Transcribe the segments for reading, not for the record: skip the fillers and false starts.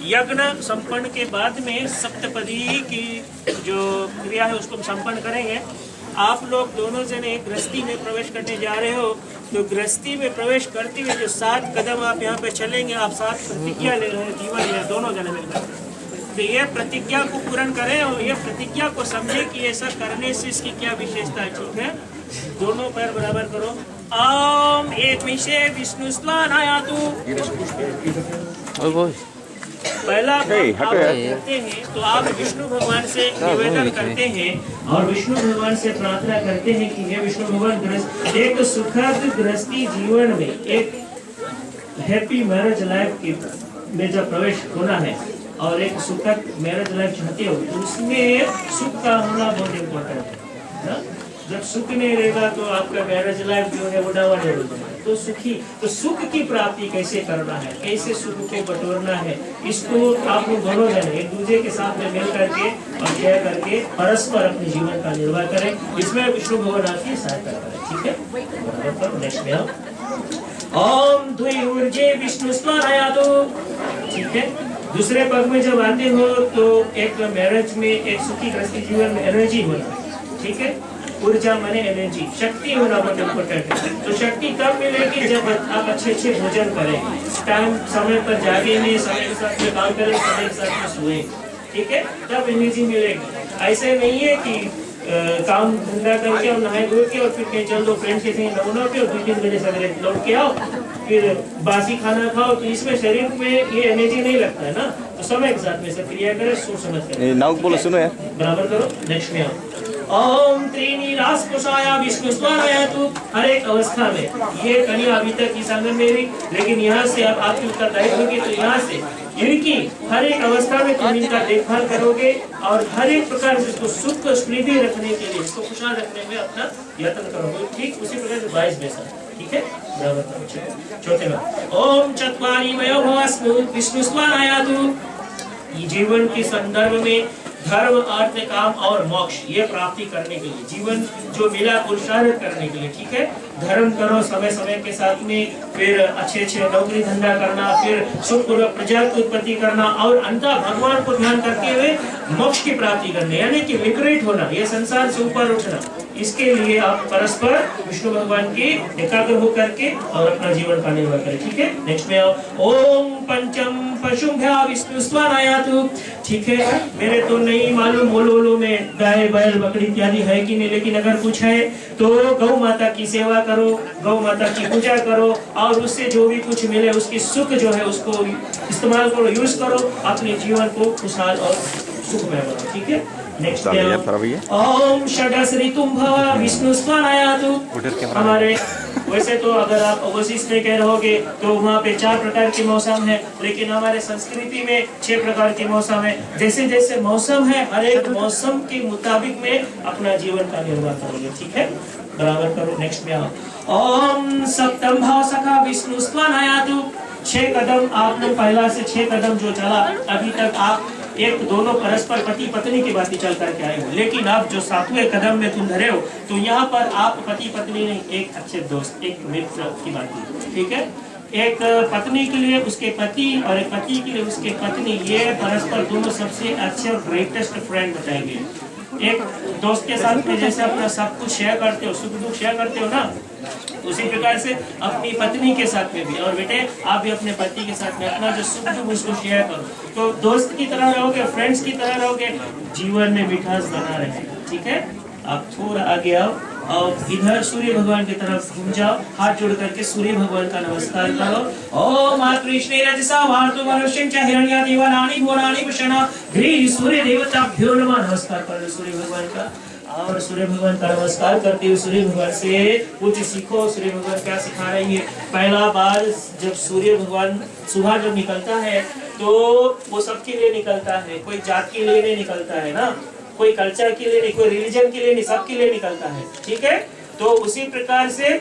यज्ञ संपन्न के बाद में सप्तपदी की जो क्रिया है उसको संपन्न करेंगे। आप लोग दोनों जने गृहस्थी में प्रवेश करने जा रहे हो, तो गृहस्थी में प्रवेश करते हुए जो 7 कदम आप यहाँ पे चलेंगे, आप 7 प्रतिज्ञा ले रहे हो, जीवन ले दोनों जने मिलकर, तो ये प्रतिज्ञा को पूर्ण करें और ये प्रतिज्ञा को समझे कि ऐसा करने से इसकी क्या विशेषता है। ठीक है, दोनों पैर बराबर करो। ओम एक विषय विष्णु स्वानायातु। पहला आप करते हैं तो आप विष्णु भगवान से निवेदन करते हैं और विष्णु भगवान से प्रार्थना करते हैं कि हे विष्णु भगवान, एक सुखद गृहस्थी जीवन में, एक हैप्पी मैरिज लाइफ में जब प्रवेश होना है और एक सुखद मैरिज लाइफ चाहते हो, तो उसमें सुख का होना बहुत इम्पोर्टेंट है ना। जब सुख नहीं रहेगा तो आपका मैरिज लाइफ जो है वो डावाडोल हो जाएगा। तो सुख की प्राप्ति कैसे करना है, कैसे सुख को बटोरना है, इसको आप लोग दोनों जने एक दूसरे के साथ में मिल करके और शेयर करके परस्पर अपने जीवन का निर्वाह करें। इसमें विष्णु भगवान आपकी सहायता करें। ठीक है, नेक्स्ट में ओम द्वि ऊर्जे विष्णु स्वानायातु। ठीक है, दूसरे पग में जब आते हो तो एक मैरिज में, एक सुखी गृहस्थी जीवन में एनर्जी होना। ठीक है, ऊर्जा माने एनर्जी, शक्ति होना बहुत इम्पोर्टेंट है। तो शक्ति तब मिलेगी जब आप अच्छे भोजन करें, टाइम समय पर जागेंगे, समय के साथ में काम करें, समय के साथ में सोएं। ठीक है, तब एनर्जी मिलेगी। ऐसे नहीं है कि काम धंधा करके और नहाए धो के और फिर कहीं चल दो फ्रेंड्स के साथ नमूना पे और 2-3 बजे सवेरे लौट के आओ, फिर बासी खाना खाओ, तो इसमें शरीर में ये एनर्जी नहीं लगता है ना। तो समय के साथ में सब क्रिया करें, सोच समझ कर नाउ बोलो, सुनो यार, बराबर करो। नेक्स्ट में ओम त्रीनीलास कुशाया विष्णु स्वानायातु। हर एक अवस्था में, ये कन्या अभी तक इस आंगन में रही, लेकिन यहाँ से अब आपकी उत्तरदायित्व होगी, तो यहाँ से इनकी हर एक अवस्था में तुम इनका देखभाल करोगे और हर एक प्रकार से इसको सुख स्मृति रखने के लिए, इसको खुशहाल रखने में अपना यत्न करोगे। ठीक उसी प्रकार से 22 बेसा। ठीक है, बराबर करो। चौथे में ओम चत्वारि वयो भवस्मु विष्णु स्वानायातु। जीवन के संदर्भ में धर्म, अर्थ, काम और मोक्ष ये प्राप्ति करने के लिए, जीवन जो मिला पुरुषार्थ करने के लिए। ठीक है, धर्म करो समय समय के साथ में, फिर अच्छे नौकरी धंधा करना, फिर सुखपूर्वक प्रजा की उत्पत्ति करना और अंततः भगवान को ध्यान करते हुए मोक्ष की प्राप्ति करने, यानी कि लिबरेट होना, ये संसार से ऊपर उठना। इसके लिए आप परस्पर विष्णु भगवान के एकाग्र होकर के और अपना जीवन का निर्वाह करें। ठीक है, नेक्स्ट में आओ। ओम पंचम पशुभ्या विष्णु स्वानायातु। ठीक है, मेरे तो नहीं मालूम मोलोलो में गाय बैल बकरी इत्यादि है कि नहीं, लेकिन अगर कुछ है तो गौ माता की सेवा करो, गौ माता की पूजा करो और उससे जो भी कुछ मिले उसकी सुख जो है उसको इस्तेमाल करो, यूज करो, अपने जीवन को खुशहाल और सुखमय बनाओ। ठीक है, नेक्स्ट ओम षडश्रीतुम भव विष्णु स्वानायातु। हमारे वैसे तो अगर आप ओवरसीज में कह रहोगे तो वहाँ पे 4 प्रकार के मौसम है, लेकिन हमारे संस्कृति में 6 प्रकार के मौसम है। जैसे जैसे मौसम है, हर एक मौसम के मुताबिक में अपना जीवन का निर्वाह करोगे। ठीक है, बराबर करो। नेक्स्ट में आओ। ओम सप्तम भाव सखा विष्णु स्वानायातु। 6 कदम आपने पहला से 6 कदम जो चला, अभी तक आप एक दोनों परस्पर पति पत्नी की बातें चल करके आए हो, लेकिन आप जो 7वें कदम में तुम धरे हो, तो यहाँ पर आप पति पत्नी नहीं, एक अच्छे दोस्त, एक मित्र की बात। ठीक है, एक पत्नी के लिए उसके पति और एक पति के लिए उसके पत्नी, ये परस्पर दोनों सबसे अच्छे और ग्रेटेस्ट फ्रेंड बताएंगे। एक दोस्त के साथ में जैसे अपना सब कुछ शेयर करते हो, सुख दुख शेयर करते हो ना, उसी प्रकार से अपनी पत्नी के साथ में भी। और बेटे आप भी अपने पति के साथ में अपना जो सुख दुख उसको शेयर करो। तो दोस्त की तरह रहोगे, फ्रेंड्स की तरह रहोगे, जीवन में मिठास बना रहेगा। ठीक है, आप थोड़ा आगे आओ और इधर सूर्य भगवान की तरफ घूम जाओ, हाथ जोड़ करके सूर्य भगवान का नमस्कार करो। ओम कृष्ण रजसा भारतो मनुष्यं च हिरण्या देवानानि भुवनानि पश्यन् ग्री सूर्य देवताभ्यो नमः। नमस्कार कर सूर्य भगवान का। और सूर्य भगवान का नमस्कार करते हुए सूर्य भगवान से कुछ सीखो। सूर्य भगवान क्या सिखा रही है? पहला बार जब सूर्य भगवान सुबह जब निकलता है तो वो सबके लिए निकलता है, कोई जात के लिए नहीं निकलता है ना, कोई कल्चर के लिए नहीं, कोई रिलीजन के लिए नहीं, सबके लिए निकलता है। ठीक है, तो उसी प्रकार से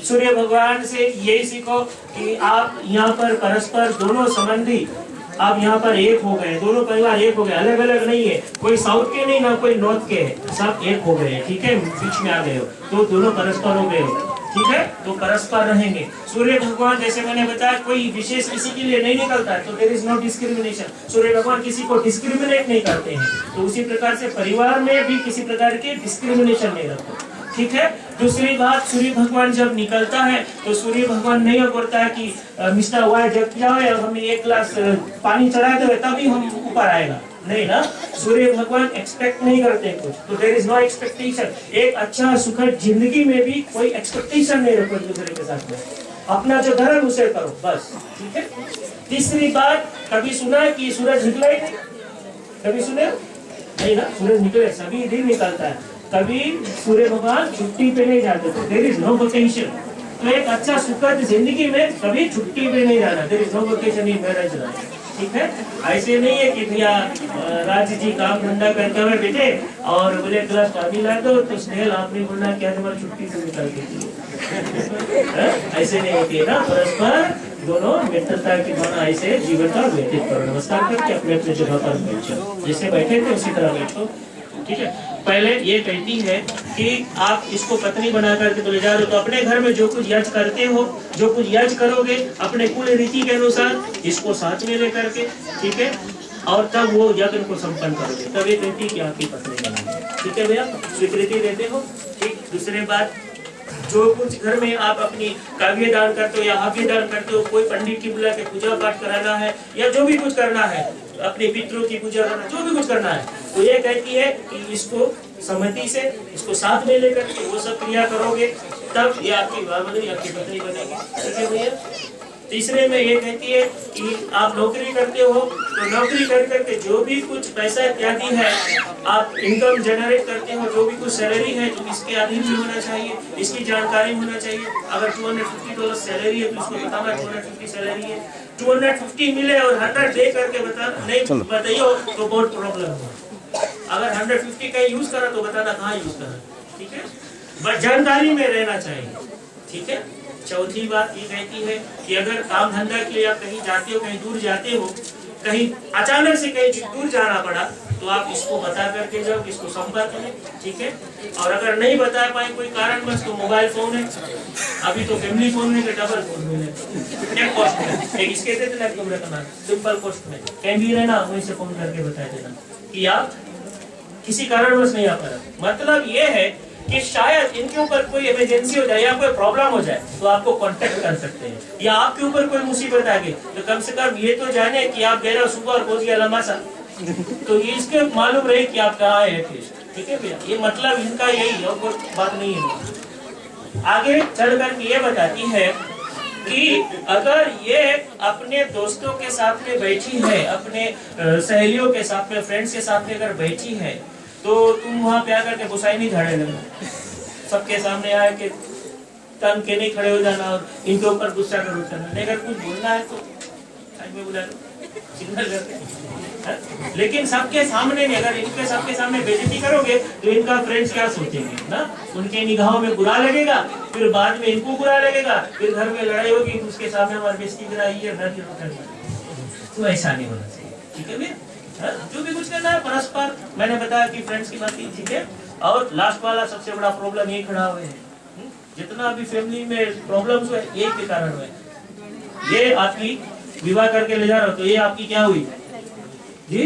सूर्य भगवान से यही सीखो कि आप यहाँ पर परस्पर दोनों संबंधी आप यहाँ पर एक हो गए, दोनों परिवार एक हो गए, अलग अलग नहीं है, कोई साउथ के नहीं ना कोई नॉर्थ के है, सब एक हो गए। ठीक है, बीच में आ गए हो तो दोनों परस्पर हो गए हो। ठीक है, तो परस्पर रहेंगे। सूर्य भगवान जैसे मैंने बताया कोई विशेष किसी के लिए नहीं निकलता है, तो देयर इज नो डिस्क्रिमिनेशन। सूर्य भगवान किसी को डिस्क्रिमिनेट नहीं करते हैं, तो उसी प्रकार से परिवार में भी किसी प्रकार के डिस्क्रिमिनेशन नहीं रखते। ठीक है, दूसरी बात, सूर्य भगवान जब निकलता है तो सूर्य भगवान नहीं बोलता है कि मिस्टर वाइट जब क्या है हमें एक गिलास पानी चढ़ा दो तभी हम ऊपर आएगा, नहीं ना। सूर्य भगवान एक्सपेक्ट नहीं करते कुछ, तो देयर इज नो एक्सपेक्टेशन। एक अच्छा सुखद जिंदगी में भी कोई एक्सपेक्टेशन नहीं रखो दूसरे के साथ में, अपना जो धर्म उसे करो बस। ठीक है, तीसरी बात, कभी सुना है कि सूरज निकला ही नहीं? कभी सुने नहीं ना, सूरज निकले सभी दिन निकलता है, कभी सूर्य भगवान छुट्टी पे नहीं जाते, तो देयर इज नो वेकेशन। तो एक अच्छा सुखद जिंदगी में कभी छुट्टी पे नहीं जाना, there is no vacation in marriage life. ठीक है, ऐसे नहीं है कि भैया राज जी काम धंधा करते हुए बेटे और बोले गिलास पानी ला दो तो स्नेहल आपने बोलना क्या तुम्हारी छुट्टी से निकल के ऐसे नहीं होती है ना। परस्पर दोनों मित्रता की भावना ऐसे जीवन का व्यतीत करो। नमस्कार करके अपने अपने जगह पर बैठ जाओ, जैसे बैठे थे उसी तरह बैठो। ठीक है, पहले ये कहती है कि आप इसको पत्नी बना करके तो ले जा रहे हो, तो अपने घर में जो कुछ यज्ञ करते हो, जो कुछ यज्ञ करोगे अपने कुल रीति के अनुसार इसको साथ में लेकर के, ठीक है, और तब वो यज्ञ को संपन्न करोगे, तब ये कहती है कि आपकी पत्नी बनेगी। ठीक है भैया, स्वीकृति देते हो। ठीक, दूसरी बात, जो कुछ घर में आप अपनी काव्य दान करते हो या आज्ञा दान करते हो, कोई पंडित की बुला के पूजा पाठ कराना है या जो भी कुछ करना है, अपने पितरों की पूजा करना, जो भी कुछ करना है, तो ये कहती है कि इसको सहमति से इसको साथ में लेकर के वो सब क्रिया करोगे, तब ये आपकी बनेगी, आपकी पत्नी बनेगी। ठीक है भैया। तीसरे में ये कहती है कि आप नौकरी करते हो, तो नौकरी कर करके जो भी कुछ पैसा इत्यादि है आप इनकम जनरेट करते हो, जो भी कुछ सैलरी है तो इसके अधीन भी होना चाहिए, इसकी जानकारी होना चाहिए। अगर $250 सैलरी है तो इसको बताना 250 सैलरी है, 250 मिले और 100 दे करके नहीं बताइए तो बहुत प्रॉब्लम है। अगर 150 का यूज करा तो बताना कहाँ यूज करा। ठीक है, बस जानकारी में रहना चाहिए। ठीक है। चौथी बात ये कहती है कि अगर काम धंधा के लिए आप कहीं जाते हो, कहीं दूर जाते हो, कहीं अचानक से कहीं दूर जाना पड़ा, तो आप इसको बता करके जाओ, इसको संपर्क करें। ठीक है, और अगर नहीं बता पाए कोई कारणवश तो मोबाइल फोन है, अभी तो फैमिली फोन है, डबल फोन में एक पोस्ट में, एक इसके दे देना, तुम रखना सिंपल पोस्ट में, कहीं भी रहना वहीं से फोन करके बता देना कि आप किसी कारणवश नहीं आ पा रहा। मतलब ये है कि शायद इनके ऊपर कोई इमरजेंसी हो जाए या कोई प्रॉब्लम हो जाए तो आपको कांटेक्ट कर सकते हैं, या आपके ऊपर कोई मुसीबत आ गई तो कम से कम ये तो जाने कि आप गए सुबह और पहुंच गया लम्बासा, तो ये इसके मालूम रहे कि आप कहाँ है एटलीस्ट। ठीक है भैया, ये मतलब इनका यही है और कोई बात नहीं है। आगे चल कर ये बताती है कि अगर ये अपने दोस्तों के साथ में बैठी है, अपने सहेलियों के साथ में, फ्रेंड्स के साथ में अगर बैठी है, तो तुम वहां पे आकर के गुस्सा नहीं झाड़े लगना, सबके सामने आए के तन के नहीं खड़े हो जाना और इनके ऊपर गुस्सा कर उठना। अगर कुछ बोलना है तो साइड में बुला लो, सिग्नल करके। लेकिन सबके सामने नहीं, अगर इनके सबके सामने बेइज्जती करोगे तो इनका फ्रेंड्स क्या सोचेंगे ना, उनके निगाहों में बुरा लगेगा, फिर बाद में इनको बुरा लगेगा, फिर घर में लड़ाई होगी, उसके सामने हमारी बेइज्जती कराई है, तो ऐसा नहीं होना चाहिए। ठीक है भैया, जो भी कुछ करना है परस्पर, मैंने बताया कि फ्रेंड्स की बात की। ठीक है, और लास्ट वाला सबसे बड़ा प्रॉब्लम ये खड़ा हुए है, जितना भी फैमिली में प्रॉब्लम्स हुए यही के कारण हुए। ये आपकी विवाह करके ले जा रहा हो तो ये आपकी क्या हुई जी,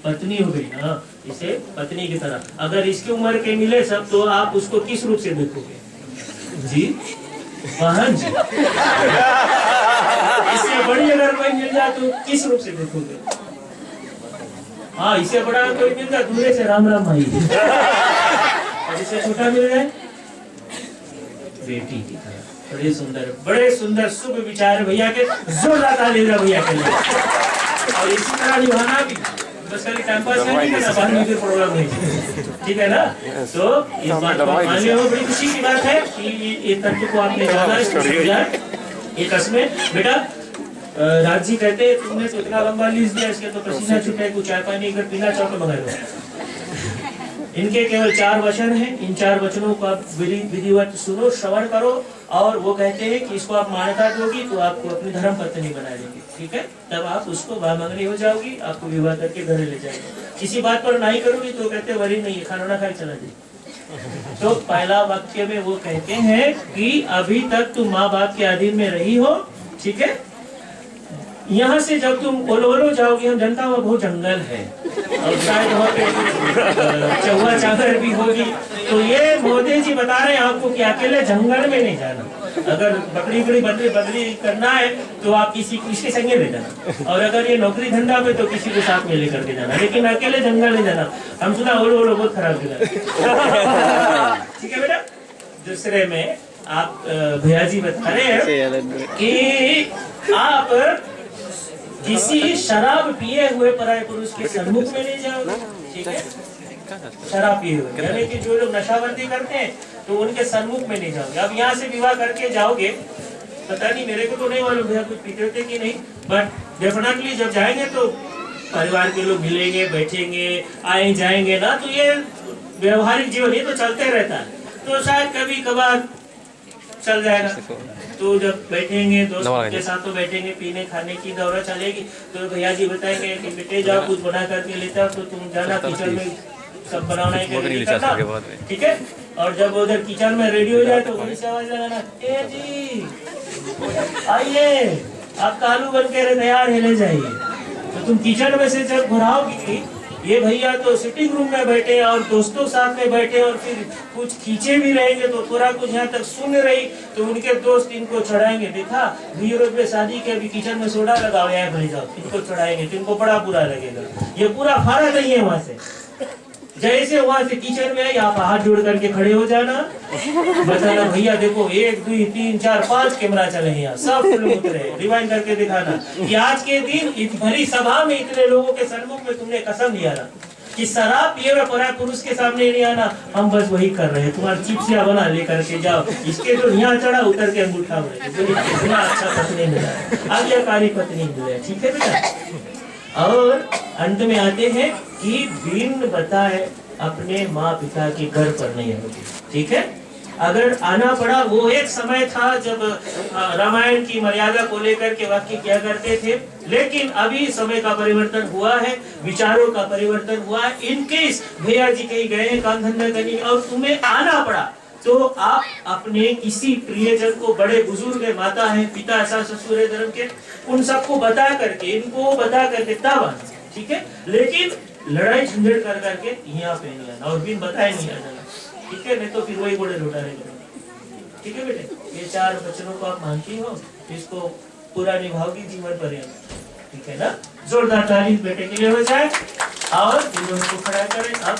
पत्नी हो गई ना। इसे पत्नी की तरह। अगर इसकी उम्र के मिले सब तो आप उसको किस रूप से देखोगे जी? बहन जी। इससे बड़ी अगर कोई मिल जाए तो किस रूप से देखोगे? हाँ, इससे बड़ा कोई मिल जाए दूसरे से राम राम भाई। और इससे छोटा मिल जाए बेटी की तरह। बड़े सुंदर शुभ विचार भैया के, जोरदार ताली दो भैया के लिए। और इसी तरह निभाना भी, बस खाली टाइम पास नहीं करना, बाद में फिर प्रोग्राम नहीं, ठीक है ना? तो इस बात को मानिए, हो बड़ी खुशी की बात है कि ये तथ्य को आपने जाना, इसको समझा। एक में बेटा राज जी कहते तुमने तो इतना लंबा लिस्ट दिया, इसके तो पसीना छूटे, कुछ चाय पानी अगर पीना चाहो तो मंगा लो। इनके केवल 4 वचन हैं, इन 4 वचनों को आप विधिवत सुनो, श्रवण करो। और वो कहते हैं कि इसको आप मान्यता दोगी तो आपको अपनी धर्म पत्नी बना देंगे, ठीक है? तब आप उसको भामंगनी हो जाओगी, आपको विवाह करके घर ले जाएंगे। किसी बात पर नहीं करोगी तो कहते वरी नहीं, खाना ना खाए चला जाए। तो पहला वाक्य में वो कहते हैं कि अभी तक तुम माँ बाप के अधीन में रही हो, ठीक है? यहाँ से जब तुम ओलोलो जाओगे, हम जनता में बहुत जंगल है और शायद वहाँ पे चौहा चादर भी होगी, तो ये मोदी जी बता रहे हैं आपको कि अकेले जंगल में नहीं जाना। अगर बकरी बकरी करना है तो आप किसके संगे ले जाना, और अगर ये नौकरी धंधा पे तो किसी को साथ में लेकर के जाना, लेकिन अकेले जंगल नहीं जाना। हम सुना ओलो बहुत खराब जगह, ठीक है बेटा? दूसरे में आप भैया जी बता रहे हैं कि आप किसी शराब पिए हुए पराये पुरुष के सन्मुख में नहीं जाओगे, ठीक है? शराब पिए हुए, यानी कि जो लोग नशाबंदी करते हैं तो उनके सन्मुख में नहीं जाओगे। अब यहाँ से विवाह करके जाओगे, पता नहीं, मेरे को तो नहीं मालूम भैया कुछ पीते होते कि नहीं, बट डेफिनेटली जब जाएंगे तो परिवार के लोग मिलेंगे, बैठेंगे, आए जाएंगे ना, तो ये व्यवहारिक जीवन ये तो चलते रहता है। तो शायद कभी कभार चल जाएगा, तो जब बैठेंगे दोस्तों के साथ तो बैठेंगे, पीने खाने की दौरा चलेगी, तो भैया जी बताएंगे कि बेटे जाओ कुछ बना करके लेता तो तुम जाना किचन में सब बनाना है, ठीक है? और जब उधर किचन में रेडी हो जाए तो वहीं से आवाज लगाना, ए जी आइए, आपका आलू बन के तैयार है, ले जाइए। तो तुम किचन में से जब घुराओगी, ये भैया तो सिटिंग रूम में बैठे और दोस्तों साथ में बैठे और फिर कुछ खींचे भी रहेंगे, तो पूरा कुछ यहाँ तक सुन रही, तो उनके दोस्त इनको चढ़ाएंगे, देखा यूरोप में शादी के अभी किचन में सोडा लगाओ, यहाँ भरी जाओ, इनको चढ़ाएंगे तो इनको बड़ा बुरा लगेगा। ये पूरा फारा नहीं है वहां से, जैसे वहां से किचन में यहाँ पर हाथ जोड़ करके खड़े हो जाना, बताना भैया देखो 1 2 3 4 5 कैमरा चले हैं, यहाँ सब लोग उतरे, रिवाइंड करके दिखाना कि आज के दिन इस भरी सभा में इतने लोगों के सन्मुख में तुमने कसम लिया ना कि शराब पिए हुए पराये पुरुष के सामने नहीं आना, हम बस वही कर रहे हैं, तुम्हारी चिप्सिया बना लेकर के जाओ, इसके तो यहाँ चढ़ा उतर के अंगूठा इतना अच्छा पत्नी मिला, आज्ञाकारी पत्नी मिले, ठीक है बेटा? और अंत में आते हैं कि बिन बताए अपने माँ पिता के घर पर नहीं होगी, ठीक है? अगर आना पड़ा, वो एक समय था जब रामायण की मर्यादा को लेकर के वाक्य क्या करते थे, लेकिन अभी समय का परिवर्तन हुआ है, विचारों का परिवर्तन हुआ है। इनकेस भैया जी कहीं गए हैं काम धंधा करने और तुम्हें आना पड़ा, तो आप अपने किसी प्रियजन को, बड़े बुजुर्ग है, माता है, पिता, सास ससुर है धर्म के, उन सबको बता करके, इनको बता करके तब आना, ठीक है? लेकिन लड़ाई झंझट कर करके यहाँ पे नहीं आना और बिन बताए नहीं आना, ठीक है? नहीं तो फिर वही बड़े लौटाने लगेंगे, ठीक है बेटे? ये 4 वचनों को आप मानती हो, इसको पूरा निभाओगी जीवन पर्यंत, ठीक है ना? जोरदार तारीफ बेटे के लिए हो जाए और को खड़ा करें। अब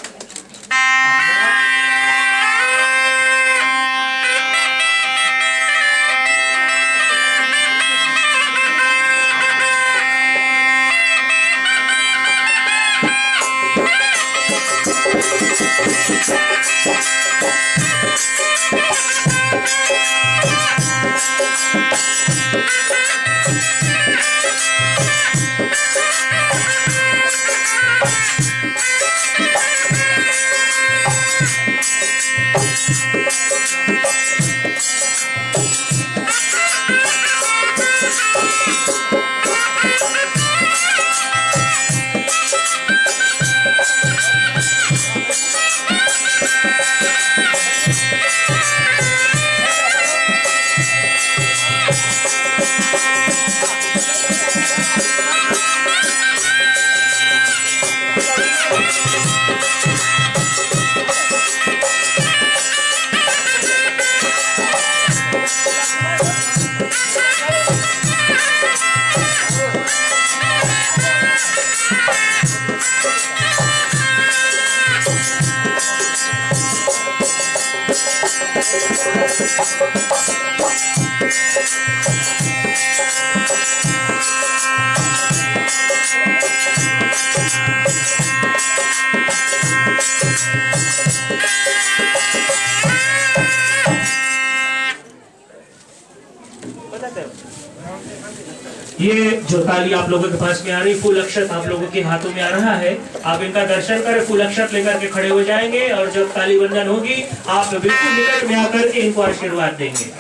ये जो ताली आप लोगों के पास में आ रही, फूल अक्षत आप लोगों के हाथों में आ रहा है। आप इनका दर्शन करें, फूल अक्षत लेकर के खड़े हो जाएंगे और जब ताली बंधन होगी आप बिल्कुल निकट में आकर के इनको आशीर्वाद देंगे।